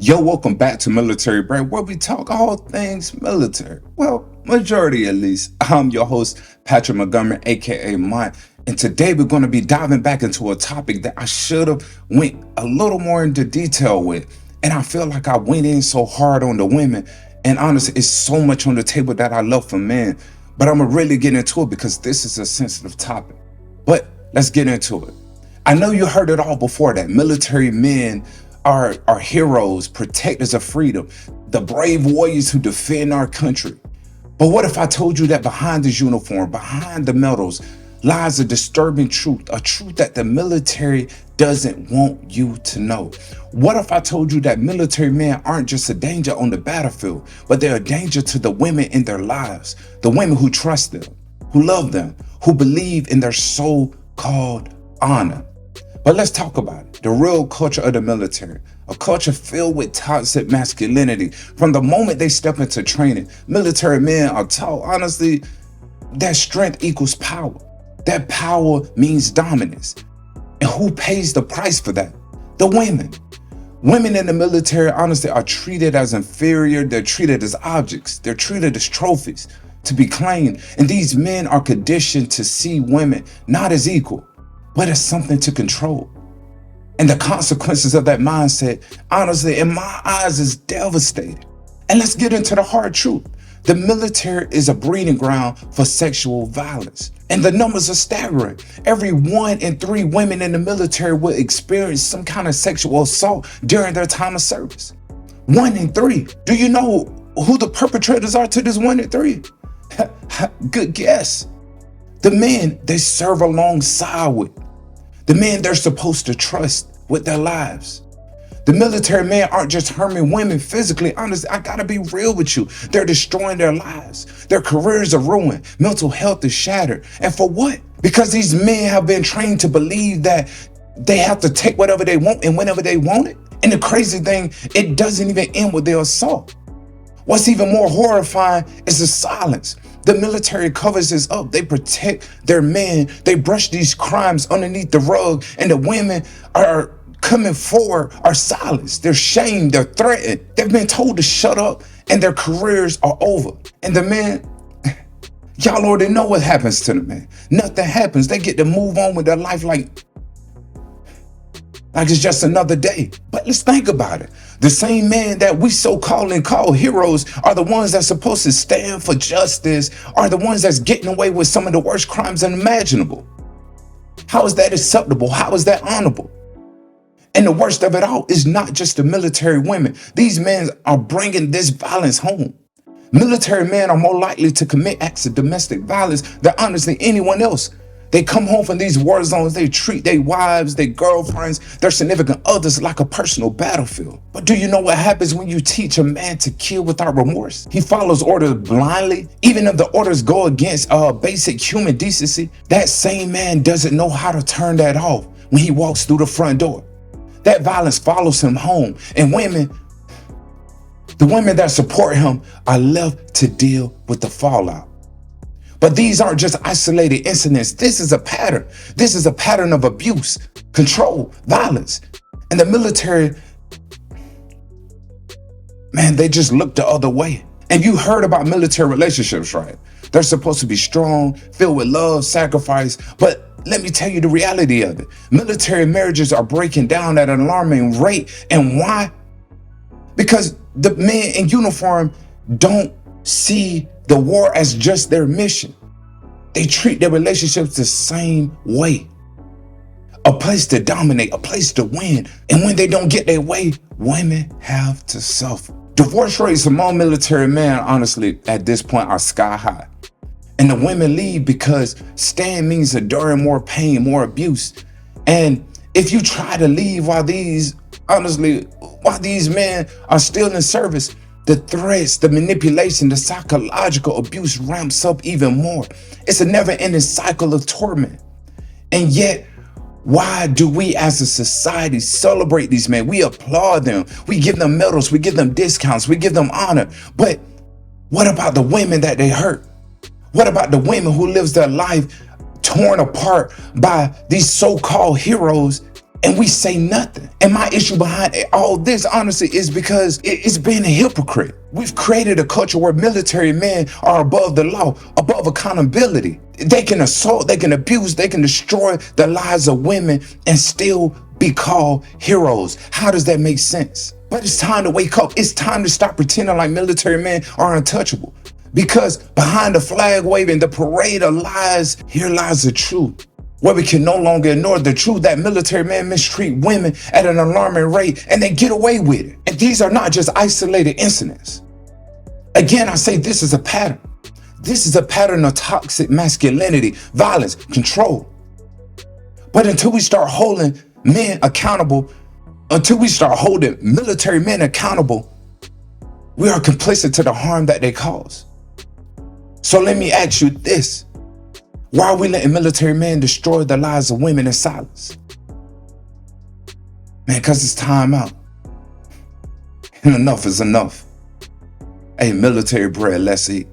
Yo, welcome back to Military Break, where we talk all things military. Well, majority at least. I'm your host, Patrick Montgomery, aka Mike, and today we're going to be diving back into a topic that I should have went a little more into detail with, and I feel like I went in so hard on the women, and honestly, it's so much on the table that I love for men, but I'm gonna really get into it because this is a sensitive topic. But let's get into it. I know you heard it all before that military men are heroes, protectors of freedom, the brave warriors who defend our country. But what if I told you that behind this uniform, behind the medals, lies a disturbing truth, a truth that the military doesn't want you to know? What if I told you that military men aren't just a danger on the battlefield, but they're a danger to the women in their lives, the women who trust them, who love them, who believe in their so-called honor? But let's talk about it. The real culture of the military, a culture filled with toxic masculinity. From the moment they step into training, military men are taught, honestly, that strength equals power. That power means dominance. And who pays the price for that? The women. Women in the military, honestly, are treated as inferior. They're treated as objects. They're treated as trophies to be claimed. And these men are conditioned to see women not as equal, but as something to control. And the consequences of that mindset, honestly, in my eyes, is devastating. And let's get into the hard truth. The military is a breeding ground for sexual violence. And the numbers are staggering. Every 1 in 3 women in the military will experience some kind of sexual assault during their time of service. 1 in 3. Do you know who the perpetrators are to this 1 in 3? Good guess. The men they serve alongside with. The men they're supposed to trust with their lives. The military men aren't just harming women physically. Honestly, I gotta be real with you. They're destroying their lives. Their careers are ruined. Mental health is shattered. And for what? Because these men have been trained to believe that they have to take whatever they want and whenever they want it. And the crazy thing, it doesn't even end with their assault. What's even more horrifying is the silence. The military covers this up. They protect their men. They brush these crimes underneath the rug, and the women are coming forward are silenced. They're shamed. They're threatened. They've been told to shut up, and their careers are over. And the men, y'all already know what happens to the men. Nothing happens. They get to move on with their life like it's just another day. But let's think about it. The same men that we so call heroes are the ones that's supposed to stand for justice, are the ones that's getting away with some of the worst crimes unimaginable. How is that acceptable? How is that honorable? And the worst of it all is not just the military women. These men are bringing this violence home. Military men are more likely to commit acts of domestic violence than honestly anyone else. They come home from these war zones, they treat their wives, their girlfriends, their significant others like a personal battlefield. But do you know what happens when you teach a man to kill without remorse? He follows orders blindly, even if the orders go against basic human decency. That same man doesn't know how to turn that off when he walks through the front door. That violence follows him home, and the women that support him are left to deal with the fallout. But these aren't just isolated incidents. This is a pattern. This is a pattern of abuse, control, violence. And the military, man, they just look the other way. And you heard about military relationships, right? They're supposed to be strong, filled with love, sacrifice. But let me tell you the reality of it. Military marriages are breaking down at an alarming rate. And why? Because the men in uniform don't see the war as just their mission. They treat their relationships the same way. A place to dominate, a place to win. And when they don't get their way, women have to suffer. Divorce rates among military men, honestly, at this point are sky high. And the women leave because staying means enduring more pain, more abuse. And if you try to leave while these men are still in service, the threats, the manipulation, the psychological abuse ramps up even more. It's a never-ending cycle of torment. And yet, why do we as a society celebrate these men? We applaud them. We give them medals. We give them discounts. We give them honor. But what about the women that they hurt? What about the women who lives their life torn apart by these so-called heroes and we say nothing. And my issue behind all this, honestly, is because it's being a hypocrite. We've created a culture where military men are above the law, above accountability. They can assault, they can abuse, they can destroy the lives of women and still be called heroes. How does that make sense? But it's time to wake up. It's time to stop pretending like military men are untouchable. Because behind the flag waving, the parade of lies, here lies the truth. Where we can no longer ignore the truth that military men mistreat women at an alarming rate and they get away with it. And these are not just isolated incidents. Again, I say this is a pattern. This is a pattern of toxic masculinity, violence, control. But until we start holding men accountable, until we start holding military men accountable, we are complicit to the harm that they cause. So let me ask you this. Why are we letting military men destroy the lives of women in silence? Man, because it's time out. And enough is enough. Hey, military bread, let's eat.